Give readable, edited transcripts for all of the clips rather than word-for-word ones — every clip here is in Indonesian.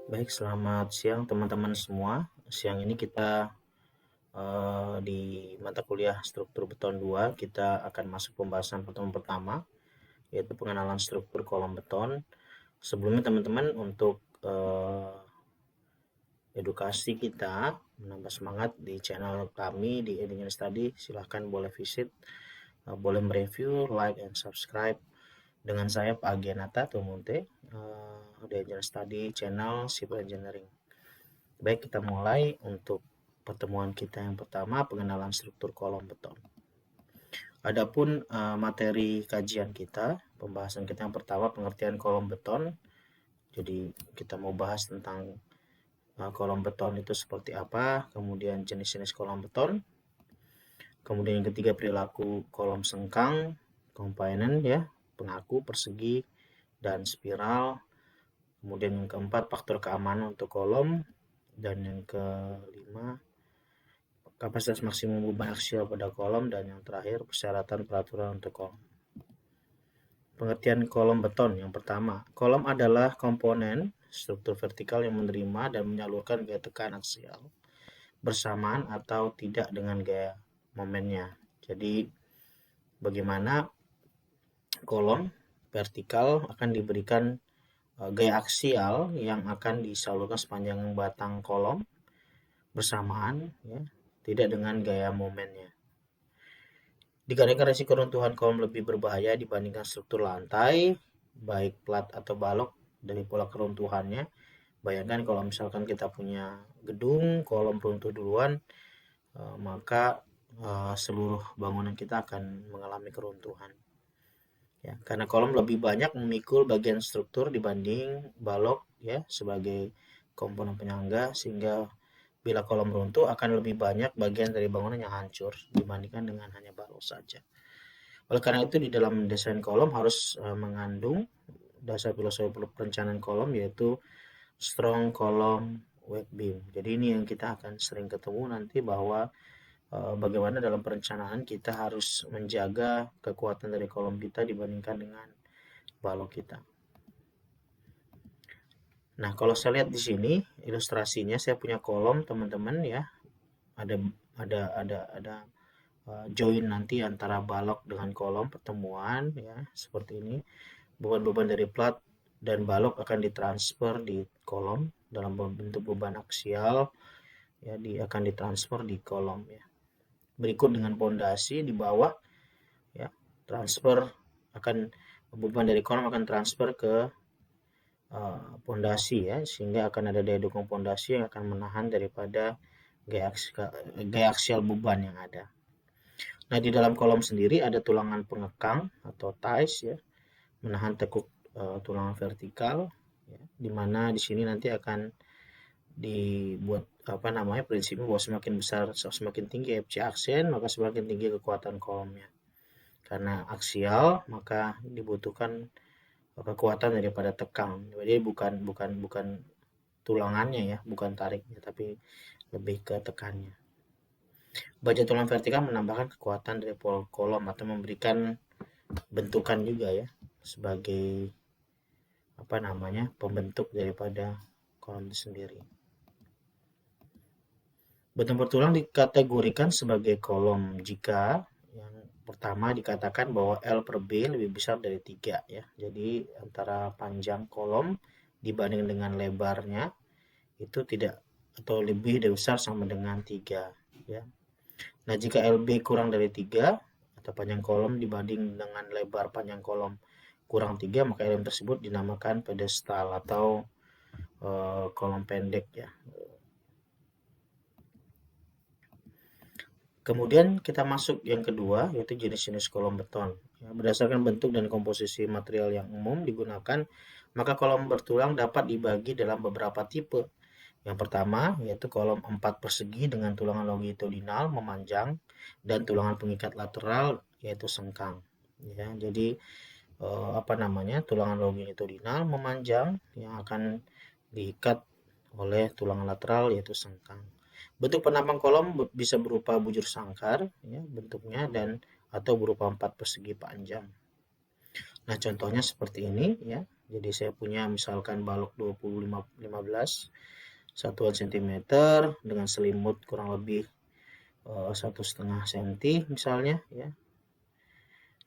Baik, selamat siang teman-teman semua. Siang ini kita di mata kuliah struktur beton 2 kita akan masuk pembahasan pertemuan pertama, yaitu pengenalan struktur kolom beton. Sebelumnya teman-teman, untuk edukasi kita menambah semangat di channel kami di Engineering Study, silahkan boleh visit, boleh mereview, like, and subscribe dengan saya Pak Agianata Tumunte, di Engineering Study channel Civil Engineering. Baik, kita mulai untuk pertemuan kita yang pertama, pengenalan struktur kolom beton. Adapun materi kajian kita, pembahasan kita yang pertama, pengertian kolom beton. Jadi kita mau bahas tentang kolom beton itu seperti apa, kemudian jenis-jenis kolom beton. Kemudian yang ketiga, perilaku kolom sengkang, komponen ya, pengaku, persegi, dan spiral. Kemudian yang keempat, faktor keamanan untuk kolom. Dan yang kelima, kapasitas maksimum beban aksial pada kolom. Dan yang terakhir, persyaratan peraturan untuk kolom. Pengertian kolom beton yang pertama, kolom adalah komponen struktur vertikal yang menerima dan menyalurkan gaya tekan aksial bersamaan atau tidak dengan gaya momennya. Jadi bagaimana kolom vertikal akan diberikan gaya aksial yang akan disalurkan sepanjang batang kolom bersamaan, ya, tidak dengan gaya momennya. Dikarenakan resiko runtuhan kolom lebih berbahaya dibandingkan struktur lantai, baik plat atau balok dari pola keruntuhannya. Bayangkan kalau misalkan kita punya gedung, kolom runtuh duluan, maka seluruh bangunan kita akan mengalami keruntuhan. Ya, karena kolom lebih banyak memikul bagian struktur dibanding balok ya sebagai komponen penyangga, sehingga bila kolom runtuh akan lebih banyak bagian dari bangunan yang hancur dibandingkan dengan hanya balok saja. Oleh karena itu di dalam desain kolom harus mengandung dasar filosofi perencanaan kolom, yaitu strong column weak beam. Jadi ini yang kita akan sering ketemu nanti, bahwa bagaimana dalam perencanaan kita harus menjaga kekuatan dari kolom kita dibandingkan dengan balok kita. Nah, kalau saya lihat di sini ilustrasinya, saya punya kolom teman-teman ya. Ada join nanti antara balok dengan kolom, pertemuan ya seperti ini. Beban-beban dari plat dan balok akan ditransfer di kolom dalam bentuk beban aksial ya, akan ditransfer di kolom ya. Berikut dengan pondasi di bawah ya, transfer akan beban dari kolom akan transfer ke pondasi ya, sehingga akan ada daya dukung pondasi yang akan menahan daripada gaya aksial beban yang ada. Nah, di dalam kolom sendiri ada tulangan pengekang atau ties ya, menahan tekuk tulangan vertikal ya, di mana di sini nanti akan dibuat prinsipnya bahwa semakin besar, semakin tinggi FC aksen, maka semakin tinggi kekuatan kolomnya. Karena aksial, maka dibutuhkan kekuatan daripada tekang. Jadi bukan tulangannya ya, bukan tariknya, tapi lebih ke tekannya. Baja tulang vertikal menambahkan kekuatan dari kolom atau memberikan bentukan juga ya, sebagai pembentuk daripada kolom itu sendiri. Beton bertulang dikategorikan sebagai kolom jika yang pertama dikatakan bahwa L per B lebih besar dari 3 ya. Jadi antara panjang kolom dibanding dengan lebarnya itu tidak atau lebih dari besar sama dengan 3 ya. Nah, jika LB kurang dari 3 atau panjang kolom dibanding dengan lebar panjang kolom kurang 3, maka elemen tersebut dinamakan pedestal atau kolom pendek ya. Kemudian kita masuk yang kedua, yaitu jenis-jenis kolom beton. Ya, berdasarkan bentuk dan komposisi material yang umum digunakan, maka kolom bertulang dapat dibagi dalam beberapa tipe. Yang pertama yaitu kolom 4 persegi dengan tulangan longitudinal memanjang dan tulangan pengikat lateral yaitu sengkang. Ya, jadi tulangan longitudinal memanjang yang akan diikat oleh tulangan lateral yaitu sengkang. Bentuk penampang kolom bisa berupa bujur sangkar ya, bentuknya, atau berupa 4 persegi panjang. Nah, contohnya seperti ini ya. Jadi saya punya misalkan balok 15 satuan sentimeter dengan selimut kurang lebih 1,5 cm misalnya ya.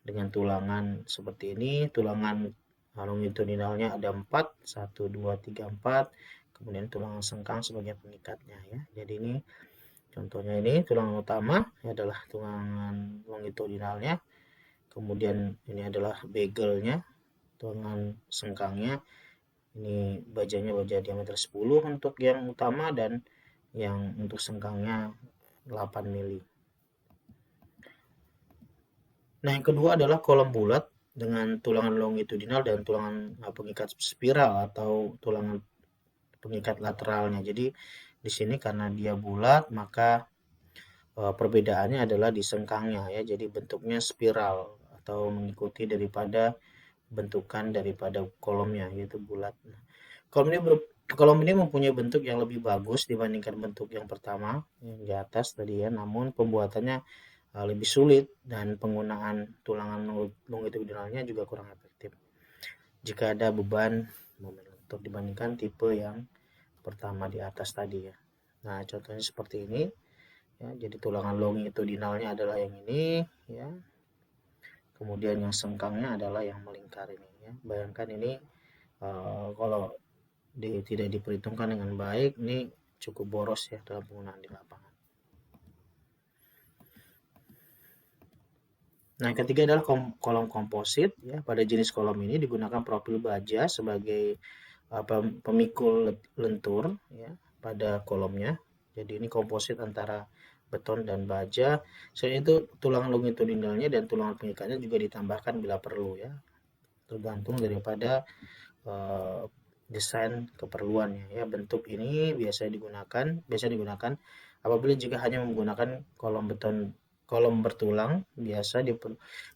Dengan tulangan seperti ini, tulangan longitudinalnya ada 4, 1, 2, 3, 4. Kemudian tulangan sengkang sebagai pengikatnya ya. Jadi ini contohnya, ini tulangan utama adalah tulangan longitudinalnya. Kemudian ini adalah begelnya, tulangan sengkangnya. Ini bajanya baja diameter 10 untuk yang utama, dan yang untuk sengkangnya 8 mili. Nah, yang kedua adalah kolom bulat dengan tulangan longitudinal dan tulangan pengikat spiral atau tulangan pengikat lateralnya. Jadi di sini karena dia bulat, maka perbedaannya adalah di sengkangnya ya. Jadi bentuknya spiral atau mengikuti daripada bentukan daripada kolomnya, yaitu bulat. Kolom ini mempunyai bentuk yang lebih bagus dibandingkan bentuk yang pertama yang di atas tadi ya, namun pembuatannya lebih sulit dan penggunaan tulangan longitudinalnya juga kurang efektif jika ada beban momen lentur dibandingkan tipe yang pertama di atas tadi ya. Nah, contohnya seperti ini ya. Jadi tulangan longitudinalnya adalah yang ini ya. Kemudian yang sengkangnya adalah yang melingkar ini ya. Bayangkan ini kalau tidak diperhitungkan dengan baik, ini cukup boros ya dalam penggunaan di lapangan. Nah, yang ketiga adalah kolom komposit ya. Pada jenis kolom ini digunakan profil baja sebagai pemikul lentur ya pada kolomnya. Jadi ini komposit antara beton dan baja. Selain itu tulangan longitudinalnya dan tulangan pengikatnya juga ditambahkan bila perlu ya. Tergantung daripada desain keperluannya ya. Bentuk ini biasa digunakan apabila jika hanya menggunakan kolom bertulang, biasa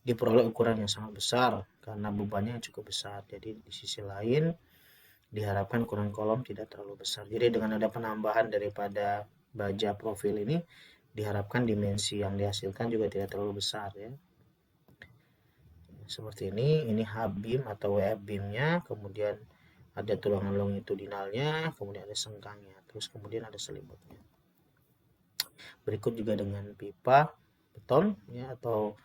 diperoleh ukuran yang sangat besar karena bebannya yang cukup besar. Jadi di sisi lain diharapkan ukuran kolom tidak terlalu besar. Jadi dengan ada penambahan daripada baja profil ini, diharapkan dimensi yang dihasilkan juga tidak terlalu besar ya. Seperti ini hub beam atau WF beamnya, kemudian ada tulangan longitudinalnya, kemudian ada sengkangnya, terus kemudian ada selimutnya. Berikut juga dengan pipa beton ya, atau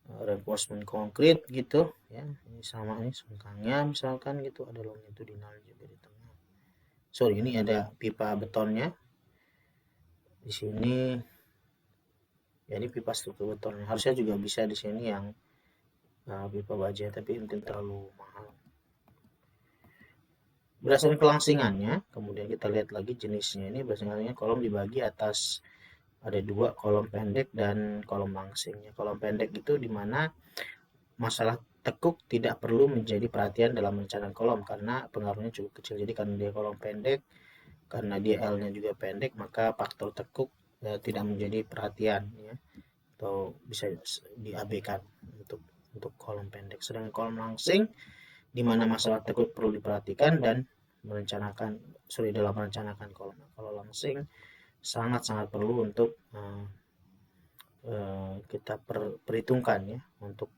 reinforcement konkrit gitu ya. Ini sama, ini sengkangnya misalkan gitu, ada longitudinal juga di tengah. Sorry, ini ada pipa betonnya di sini. Ya, ini pipa struktur betonnya. Harusnya juga bisa di sini yang pipa baja, tapi mungkin terlalu mahal. Berdasarkan kelangsingannya, kemudian kita lihat lagi jenisnya. Ini berdasarkan kolom dibagi atas ada 2, kolom pendek dan kolom langsingnya. Kolom pendek itu dimana masalah tekuk tidak perlu menjadi perhatian dalam merencanakan kolom karena pengaruhnya cukup kecil. Jadi karena dia kolom pendek, karena dia L-nya juga pendek, maka faktor tekuk tidak menjadi perhatian ya, atau bisa diabaikan untuk kolom pendek. Sedangkan kolom langsing di mana masalah tekuk perlu diperhatikan dan dalam merencanakan kolom. Kalau langsing sangat-sangat perlu untuk kita perhitungkan ya untuk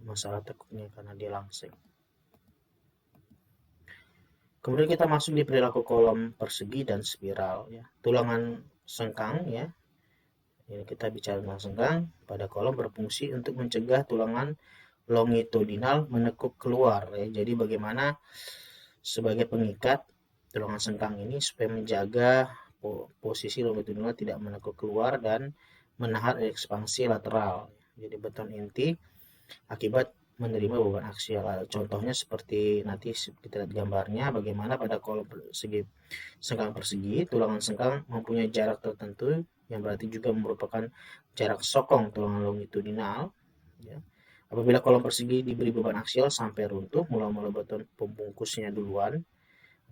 masalah tekuknya karena dia langsing. Kemudian kita masuk di perilaku kolom persegi dan spiral ya. Tulangan sengkang ya. Ini kita bicara tentang sengkang. Pada kolom berfungsi untuk mencegah tulangan longitudinal menekuk keluar ya. Jadi bagaimana sebagai pengikat tulangan sengkang ini supaya menjaga posisi longitudinal tidak menekuk keluar dan menahan ekspansi lateral. Jadi beton inti akibat menerima beban aksial. Contohnya seperti nanti kita lihat gambarnya, bagaimana pada kolom sengkang persegi, tulangan sengkang mempunyai jarak tertentu yang berarti juga merupakan jarak sokong tulangan longitudinal ya. Apabila kolom persegi diberi beban aksial sampai runtuh, mula-mula beton pembungkusnya duluan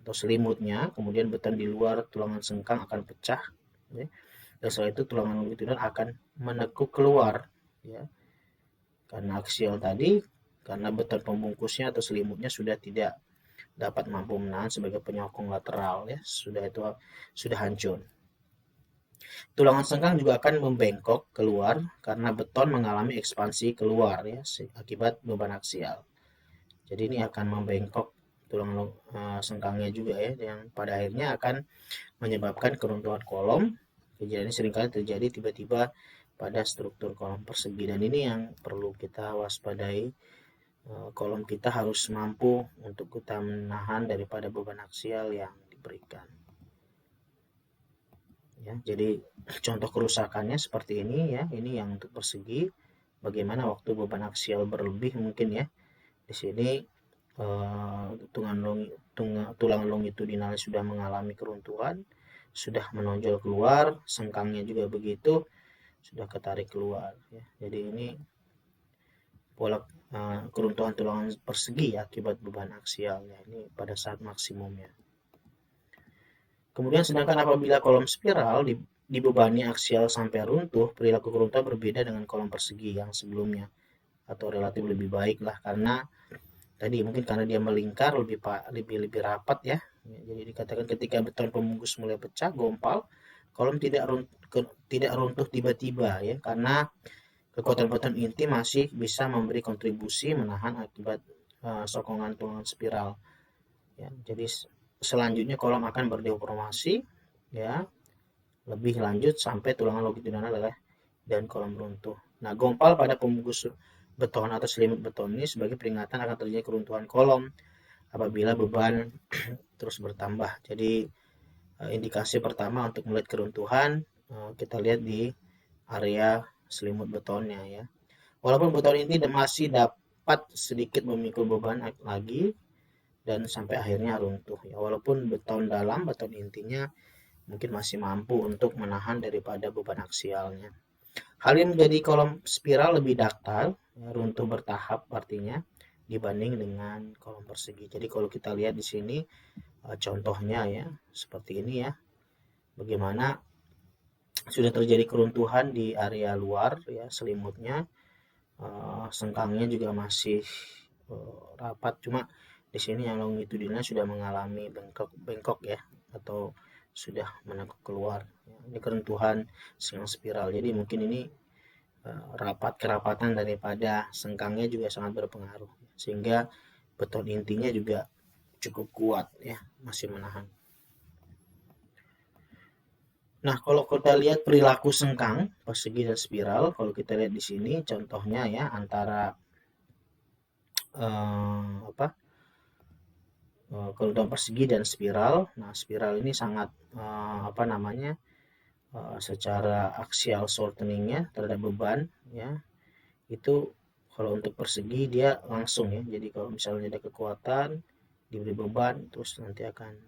atau selimutnya, kemudian beton di luar tulangan sengkang akan pecah ya. Dan setelah itu tulangan longitudinal akan menekuk keluar ya. Karena aksial tadi, karena beton pembungkusnya atau selimutnya sudah tidak dapat mampu menahan sebagai penyokong lateral ya, sudah hancur. Tulangan sengkang juga akan membengkok keluar karena beton mengalami ekspansi keluar ya akibat beban aksial. Jadi ini akan membengkok tulang sengkangnya juga ya, yang pada akhirnya akan menyebabkan keruntuhan kolom. Kejadian ini seringkali terjadi tiba-tiba pada struktur kolom persegi, dan ini yang perlu kita waspadai. Kolom kita harus mampu untuk kita menahan daripada beban aksial yang diberikan. Ya, jadi contoh kerusakannya seperti ini ya, ini yang untuk persegi. Bagaimana waktu beban aksial berlebih mungkin ya. Di sini tulang longitudinalnya sudah mengalami keruntuhan, sudah menonjol keluar, sengkangnya juga begitu, sudah ketarik keluar ya. Jadi ini pola keruntuhan tulang persegi akibat beban aksial ya, ini pada saat maksimumnya. Kemudian sedangkan apabila kolom spiral dibebani aksial sampai runtuh, perilaku keruntuhan berbeda dengan kolom persegi yang sebelumnya, atau relatif lebih baik lah, karena tadi mungkin karena dia melingkar lebih rapat ya. Jadi dikatakan ketika beton pembungkus mulai pecah, gompal, kolom tidak runtuh tiba-tiba ya, karena kekuatan beton inti masih bisa memberi kontribusi menahan akibat sokongan tulangan spiral. Ya, jadi selanjutnya kolom akan berdeformasi ya, lebih lanjut sampai tulangan longitudinal dan kolom runtuh. Nah, gompal pada pembungkus beton atau selimut beton ini sebagai peringatan akan terjadi keruntuhan kolom apabila beban terus bertambah. Jadi indikasi pertama untuk melihat keruntuhan kita lihat di area selimut betonnya ya. Walaupun beton inti masih dapat sedikit memikul beban lagi dan sampai akhirnya runtuh ya. Walaupun beton dalam, beton intinya mungkin masih mampu untuk menahan daripada beban aksialnya. Hal ini menjadi kolom spiral lebih datar, ya, runtuh bertahap artinya dibanding dengan kolom persegi. Jadi kalau kita lihat di sini contohnya ya seperti ini ya, bagaimana sudah terjadi keruntuhan di area luar ya selimutnya, sengkangnya juga masih rapat, cuma di sini yang longitudinalnya sudah mengalami bengkok ya, atau sudah menekuk keluar. Ini keruntuhan sengkang spiral. Jadi mungkin ini kerapatan daripada sengkangnya juga sangat berpengaruh, sehingga beton intinya juga cukup kuat ya, masih menahan. Nah, kalau kita lihat perilaku sengkang persegi dan spiral, kalau kita lihat di sini contohnya ya antara keruntuhan persegi dan spiral. Nah, spiral ini sangat secara aksial shorteningnya terhadap beban ya, itu kalau untuk persegi dia langsung ya. Jadi kalau misalnya ada kekuatan diberi beban terus nanti akan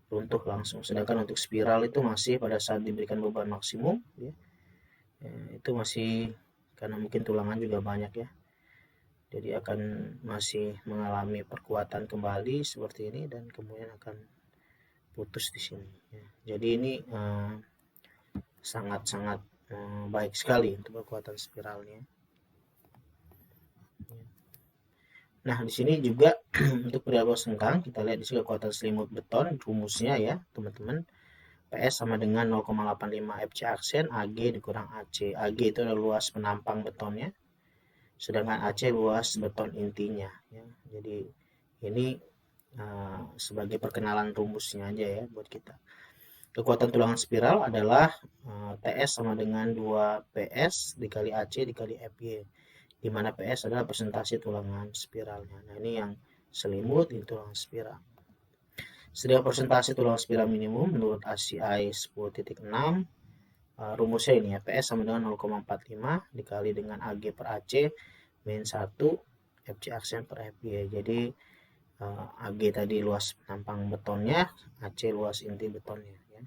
runtuh langsung. Sedangkan untuk spiral itu masih pada saat diberikan beban maksimum ya, itu masih karena mungkin tulangan juga banyak ya, jadi akan masih mengalami perkuatan kembali seperti ini dan kemudian akan putus di sini ya. Jadi ini sangat-sangat baik sekali untuk kekuatan spiralnya. Nah, di sini juga untuk perilaku sengkang kita lihat di sini kekuatan selimut beton, rumusnya ya teman-teman. PS sama dengan 0,85 FC aksen AG dikurang AC. AG itu adalah luas penampang betonnya, sedangkan AC luas beton intinya ya. Jadi ini sebagai perkenalan rumusnya aja ya buat kita. Kekuatan tulangan spiral adalah TS sama dengan 2 PS dikali AC dikali FY, di mana PS adalah persentase tulangan spiralnya. Nah, ini yang selimut, ini tulangan spiral. Sedangkan persentase tulangan spiral minimum menurut ACI 10.6, rumusnya ini ya, PS sama dengan 0,45 dikali dengan AG per AC min 1 FC aksen per FY. Jadi AG tadi luas penampang betonnya, AC luas inti betonnya ya.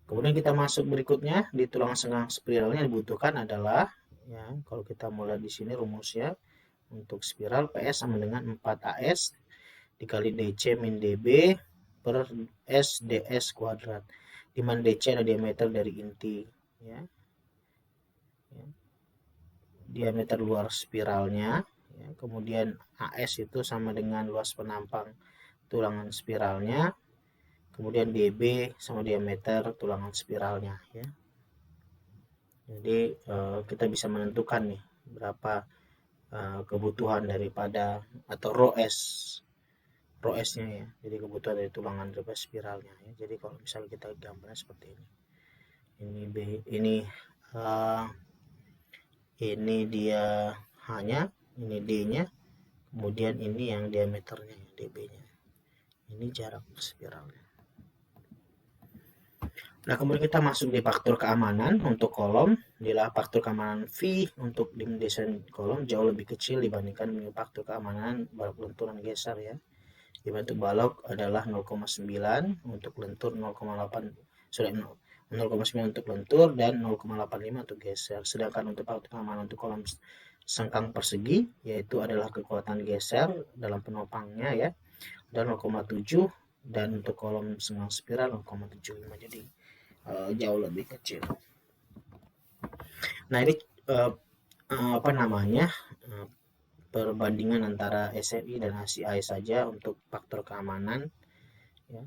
Kemudian kita masuk berikutnya di tulangan sengkang spiralnya dibutuhkan adalah ya, kalau kita mulai di sini rumusnya untuk spiral PS sama dengan 4AS dikali DC min DB per S DS kuadrat, di mana DC adalah diameter dari inti ya. Diameter luar spiralnya ya. Kemudian AS itu sama dengan luas penampang tulangan spiralnya, kemudian DB sama diameter tulangan spiralnya ya. Jadi kita bisa menentukan nih berapa kebutuhan daripada atau row S-nya ya. Jadi kebutuhan dari tulangan daripada spiralnya ya. Jadi kalau misalnya kita gambarnya seperti ini. Ini B, ini dia H-nya, ini D-nya, kemudian ini yang diameternya, dB-nya. Ini jarak spiralnya. Nah, kemudian kita masuk di faktor keamanan untuk kolom. Bila faktor keamanan V untuk desain kolom jauh lebih kecil dibandingkan dengan faktor keamanan balok lentur dan geser ya. Di bentuk balok adalah 0,9 untuk lentur, 0,9 untuk lentur dan 0,85 untuk geser. Sedangkan untuk faktor keamanan untuk kolom sengkang persegi yaitu adalah kekuatan geser dalam penopangnya ya, dan 0,7, dan untuk kolom sengkang spiral 0,75. Jadi jauh lebih kecil. Nah, ini perbandingan antara SNI dan ACI saja untuk faktor keamanan ya.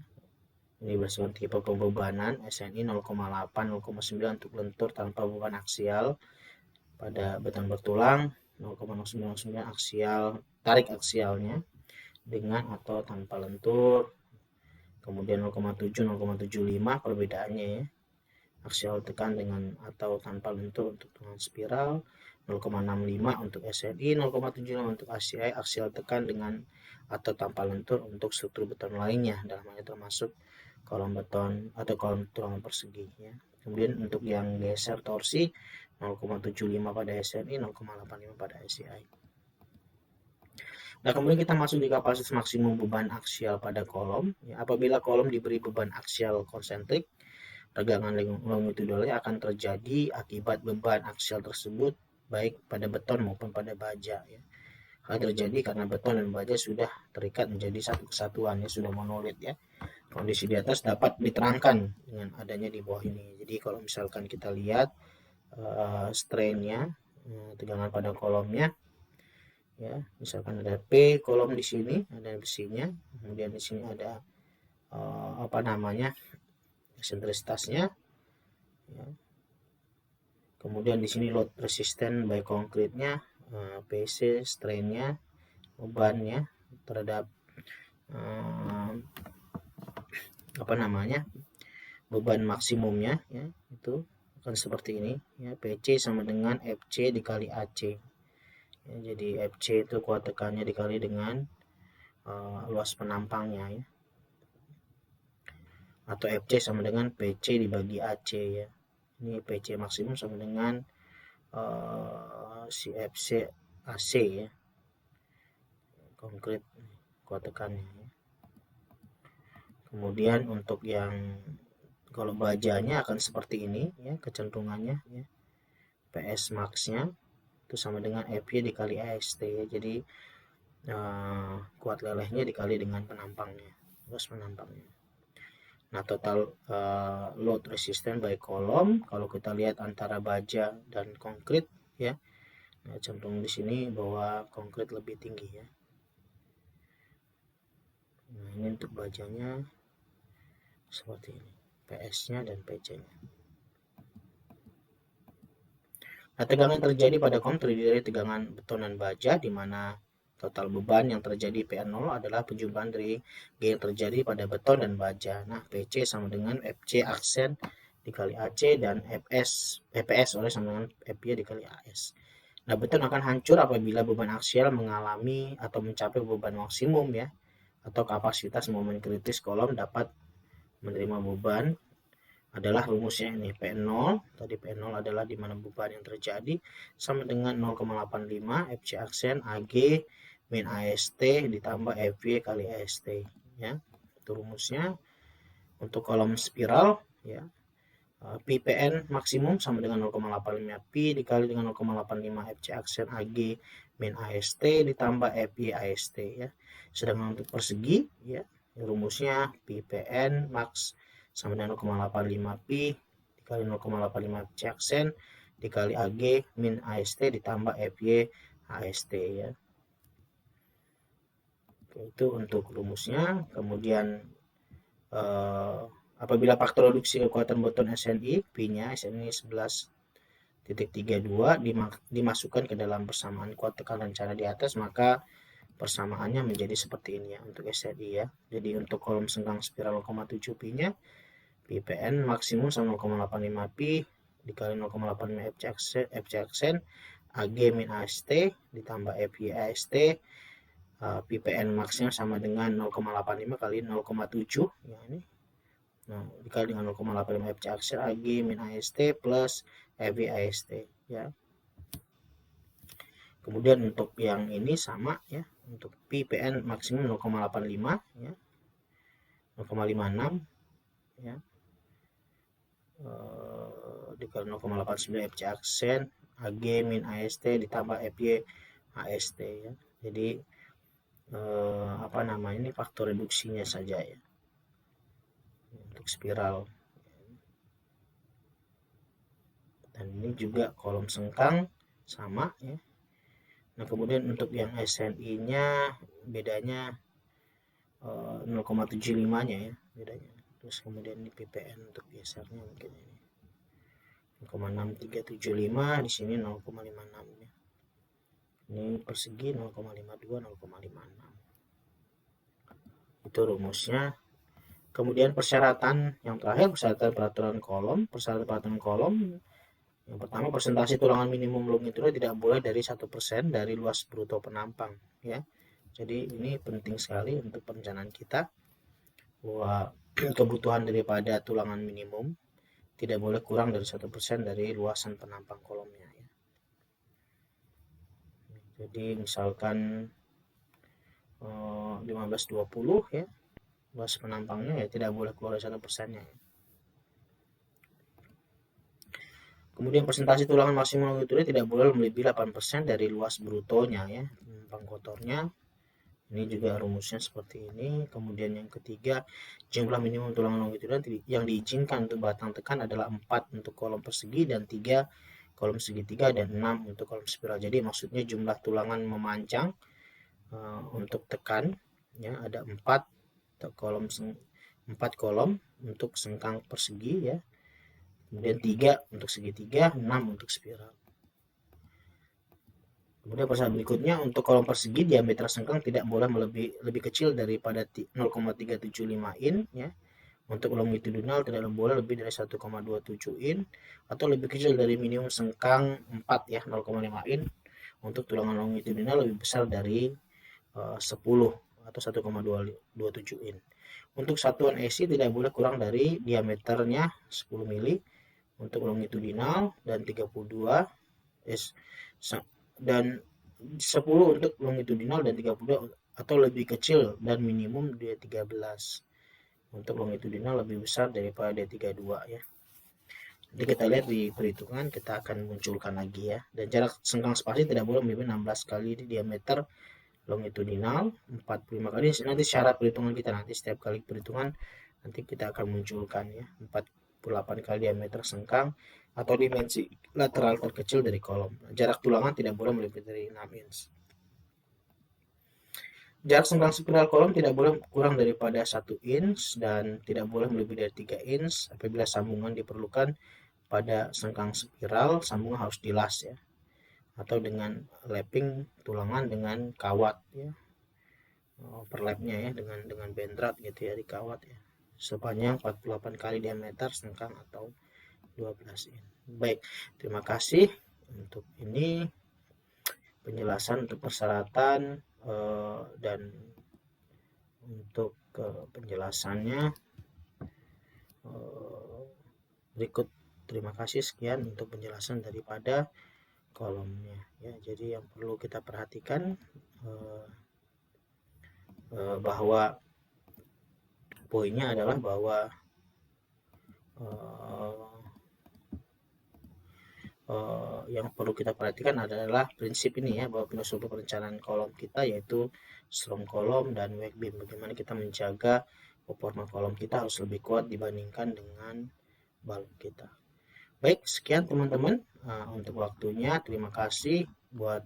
Ini berdasarkan tipe pembebanan. SNI 0,8, 0,9 untuk lentur tanpa beban aksial pada beton bertulang, 0,09 aksial, tarik aksialnya dengan atau tanpa lentur. Kemudian 0,7, 0,75 perbedaannya ya. Aksial tekan dengan atau tanpa lentur untuk tulangan spiral, 0,65 untuk SNI, 0,75 untuk ACI, aksial tekan dengan atau tanpa lentur untuk struktur beton lainnya, dalam hal ini termasuk kolom beton atau kolom tulangan persegi ya. Kemudian untuk yang geser torsi 0,75 pada SNI, 0,85 pada ACI. Nah, kemudian kita masuk di kapasitas maksimum beban aksial pada kolom ya. Apabila kolom diberi beban aksial konsentrik, regangan longitudinalnya akan terjadi akibat beban aksial tersebut baik pada beton maupun pada baja ya. Hal terjadi karena beton dan baja sudah terikat menjadi satu kesatuan ya, sudah monolit ya. Kondisi di atas dapat diterangkan dengan adanya di bawah ini. Jadi kalau misalkan kita lihat strainnya, tegangan pada kolomnya ya, misalkan ada P kolom di sini, ada besinya, kemudian di sini ada eksentrisitasnya ya. Kemudian di sini load resisten by konkritnya, PC, strainnya, bebannya terhadap beban maksimumnya ya, itu akan seperti ini ya. PC sama dengan FC dikali AC ya. Jadi FC itu kuat tekannya dikali dengan luas penampangnya ya, atau FC sama dengan PC dibagi AC ya. Ini PC maksimum sama dengan si FC AC ya, konkret kuat tekannya ya. Kemudian untuk yang kalau bajanya akan seperti ini ya, kecenderungannya ya. PS max-nya itu sama dengan FY dikali AST ya. Jadi kuat lelehnya dikali dengan penampangnya, luas penampangnya. Nah, total load resistance by kolom kalau kita lihat antara baja dan konkrit ya. Nah, cenderung di sini bahwa konkrit lebih tinggi ya. Nah, ini untuk bajanya seperti ini, PS-nya dan PC-nya. Nah, tegangan terjadi pada kolom terdiri dari tegangan beton dan baja, di mana total beban yang terjadi P0 adalah penjumlahan dari G yang terjadi pada beton dan baja. Nah, PC sama dengan FC aksen dikali AC dan EPS oleh sama dengan FY dikali AS. Nah, beton akan hancur apabila beban aksial mengalami atau mencapai beban maksimum ya, atau kapasitas momen kritis kolom dapat menerima beban adalah rumusnya ini. P0 tadi, P0 adalah di mana beban yang terjadi sama dengan 0,85 FC aksen AG min AST ditambah FY kali AST ya. Itu rumusnya. Untuk kolom spiral ya, PPN maksimum sama dengan 0,85 Pi dikali dengan 0,85 FC aksen AG min AST ditambah FY AST ya. Sedangkan untuk persegi ya, rumusnya PPN max sama dengan 0,85 Pi dikali 0,85 FC aksen dikali AG min AST ditambah FY AST ya. Itu untuk rumusnya. Kemudian apabila faktor reduksi kekuatan beton SNI, P-nya SNI 11 titik 32 dimasukkan ke dalam persamaan kuat tekanan cara di atas, maka persamaannya menjadi seperti ini ya untuk SNI ya. Jadi untuk kolom sengkang spiral 0,7 pi-nya, PPN maksimum sama 0,85 pi dikali 0,85 FC aksen, AG min AST ditambah FY AST, PPN maksimal sama dengan 0,85 kali 0,7 ya ini. Nah, dikali dengan 0,85 FC aksen, AG min AST plus FY AST ya. Kemudian untuk yang ini sama ya, untuk PPN maksimum 0,85 ya, 0,56 ya, dikali 0,89 FC aksen, AG min AST ditambah FY AST ya. Jadi apa namanya ini faktor reduksinya saja ya untuk spiral. Dan ini juga kolom sengkang sama ya. Nah, kemudian untuk yang SNI-nya bedanya 0,75-nya ya bedanya. Terus kemudian ini PPN untuk gesernya mungkin ini 0,6375, di sini 0,56 ya. Ini persegi 0,52, 0,56. Itu rumusnya. Kemudian persyaratan yang terakhir, persyaratan peraturan kolom. Persyaratan peraturan kolom yang pertama, persentase tulangan minimum longitudinal tidak boleh dari 1% dari luas bruto penampang ya. Jadi ini penting sekali untuk perencanaan kita, bahwa kebutuhan daripada tulangan minimum tidak boleh kurang dari 1% dari luasan penampang kolomnya ya. Jadi misalkan 15-20 ya luas penampangnya, ya tidak boleh keluar dari 1%-nya ya. Kemudian persentase tulangan maksimal longitudinal tidak boleh melebihi 8% dari luas brutonya ya, penampang kotornya. Ini juga rumusnya seperti ini. Kemudian yang ketiga, jumlah minimum tulangan longitudinal yang diizinkan untuk batang tekan adalah 4 untuk kolom persegi dan 3 kolom segitiga dan 6 untuk kolom spiral. Jadi maksudnya jumlah tulangan memanjang untuk tekan ya ada 4 kolom untuk sengkang persegi ya. Kemudian 3 untuk segitiga, 6 untuk spiral. Kemudian persyaratan berikutnya, untuk kolom persegi diameter sengkang tidak boleh lebih kecil daripada 0,375 in ya. Untuk longitudinal tidak boleh lebih dari 1,27 in atau lebih kecil dari minimum sengkang 4 ya, 0,5 in. Untuk tulangan longitudinal lebih besar dari 10 atau 1,27 in. Untuk satuan SI tidak boleh kurang dari diameternya 10 mili untuk longitudinal dan 32 dan 10 untuk longitudinal dan 32 atau lebih kecil dan minimum D13. Untuk longitudinal lebih besar daripada D32 ya. Jadi kita lihat di perhitungan, kita akan munculkan lagi ya. Dan jarak sengkang spasi tidak boleh melebihi 16 kali diameter longitudinal, 45 kali. Nanti syarat perhitungan kita, nanti setiap kali perhitungan nanti kita akan munculkan ya, 48 kali diameter sengkang atau dimensi lateral terkecil dari kolom. Jarak tulangan tidak boleh melebihi dari 6 inch. Jarak sengkang spiral kolom tidak boleh kurang daripada 1 inch dan tidak boleh melebihi dari 3 inch. Apabila sambungan diperlukan pada sengkang spiral, sambungan harus dilas ya, atau dengan lapping tulangan dengan kawat ya, perlapnya ya dengan bendrat gitu ya, di kawat ya, sepanjang 48 kali diameter sengkang atau 12 in. Baik, terima kasih untuk ini penjelasan untuk persyaratan dan untuk penjelasannya berikut. Terima kasih, sekian untuk penjelasan daripada kolomnya ya. Jadi yang perlu kita perhatikan bahwa poinnya adalah bahwa yang perlu kita perhatikan adalah prinsip ini ya, bahwa filosofi perencanaan kolom kita yaitu strong kolom dan weak beam. Bagaimana kita menjaga performa kolom kita harus lebih kuat dibandingkan dengan balok kita. Baik, sekian teman-teman untuk waktunya. Terima kasih buat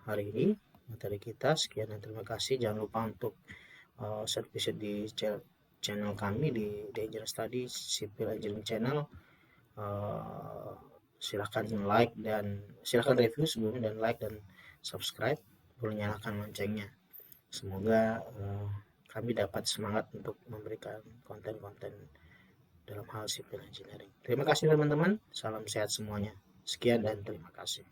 hari ini materi kita. Sekian dan terima kasih. Jangan lupa untuk subscribe di channel kami di The Engineering Study Civil Engineering Channel. Silahkan review sebelumnya, dan like dan subscribe, boleh nyalakan loncengnya. Semoga kami dapat semangat untuk memberikan konten-konten dalam hal civil engineering. Terima kasih teman-teman, salam sehat semuanya. Sekian dan terima kasih.